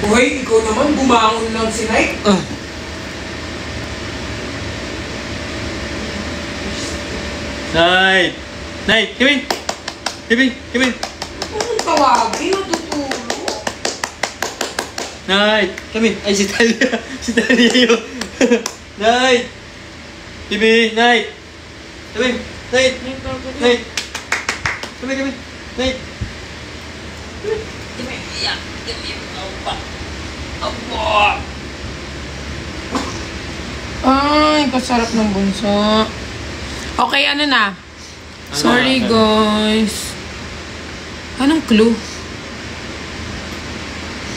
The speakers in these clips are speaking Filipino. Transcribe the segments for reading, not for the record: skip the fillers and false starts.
Uy, ikaw naman, bumangon lang si Night. Night! Night! Come in! Come in! Come in! Anong tawagin? Natutulog? Night! Come in! Ay, si Talia! Si Talia yun! Night! Bibi! Night! Come in! Night! Night! Come in! Come in! Night! Come in! Iyak! Iyak! Opa! Opa! Ay, kasarap ng bunso. Okay, ano na? Sorry, guys. Anong clue?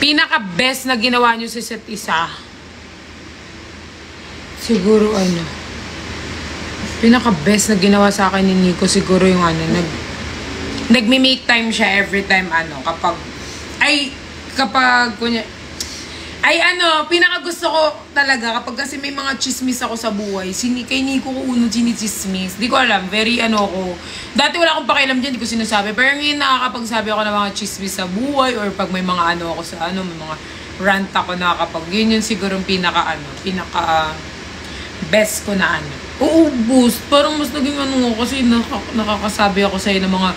Pinaka-best na ginawa nyo sa isa't isa. Siguro, ano? Pinaka-best na ginawa sa akin ni Nico, siguro yung ano, nagme-make time siya every time, ano, kapag, kunya, pinaka-gusto ko talaga, kapag kasi may mga chismis ako sa buhay, kay Nico ko unang chinichismis. Di ko alam, very ko. Dati wala akong pakialam dyan, di ko sinasabi. Pero ngayon nakakapagsabi ako ng mga chismis sa buhay, or pag may mga ako sa may mga rant ako nakakapag, yun yung siguro pinaka-best ko na uubos. Parang mas naging kasi nakakasabi ako sa'yo ng mga,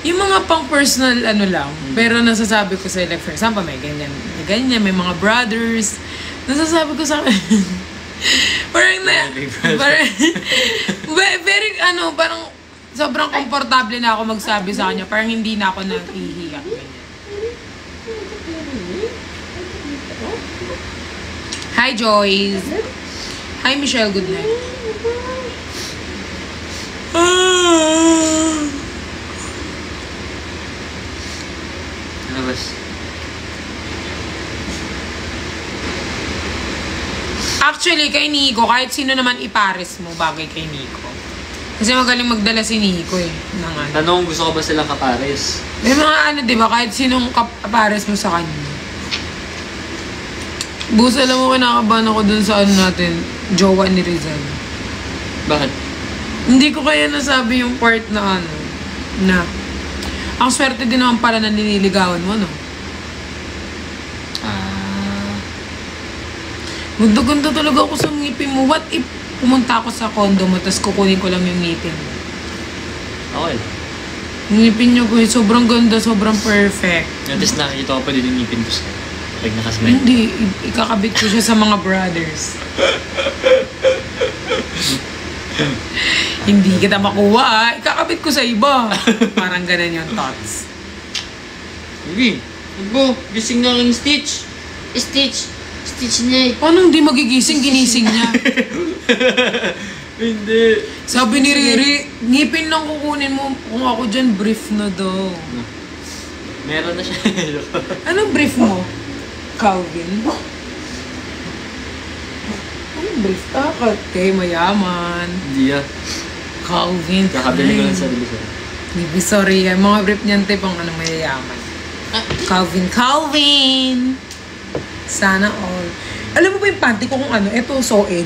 yung mga pang-personal lang. Pero nasasabi ko sa'yo, like for example, may ganyan, may mga brothers. Nasasabi ko sa parang very, parang sobrang komportable na ako magsabi sa kanya. Parang hindi na ako nag-ihiyak. Hi, Joyce. Hi, Michelle. Good night. Actually, kay Nico, kahit sino naman ipares mo, bagay kay Nico. Kasi magaling magdala si Nico Tanong, gusto ko ba silang kapares? May mga diba, kahit sinong kapares mo sa kanya. Bus, alam mo, kinakabahan ako dun sa natin, jowa ni Rizal. Bakit? Hindi ko kaya nasabi yung part na ang swerte din naman pala na niniligawan mo, no? Ganda-ganda talaga ako sa ngipin mo. What if pumunta ako sa condo mo, tapos kukunin ko lang yung ngipin mo? Okay. Ngipin niyo ko, sobrang ganda, sobrang perfect. At least nakikita ko pa din yung ngipin ko sa'yo. Like nakasmile. Hindi, ikakabit ko siya sa mga brothers. Hindi kita makuha, ikakabit ko sa iba. Parang ganun yung thoughts. Hindi. Nagbo, gising na lang yung Stitch. Stitch niya eh. Paano hindi magigising? Ginising niya. Hindi. Sabi ni Riri, ngipin lang kukunin mo. Kung ako dyan, brief na daw. Meron na siya. Anong brief mo? Calvin? Anong brief? Okay, mayaman. Hindi Calvin. Kakabili ko lang sa Divisoria. Divisoria. Mga brief niyan tipong mayayaman. Calvin! Sana all. Alam mo ba yung panty ko kung eto, sew-in.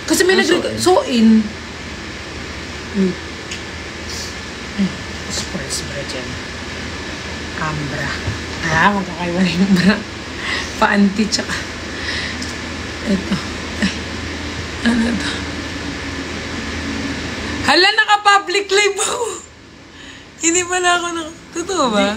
Kasi may sew-in. Sports bra dyan. Ambra. Magkakaiba na yung bra. Panty tsaka. Ito. Ano to? Hala, naka-public live ako. Hindi pala ako totoo ba?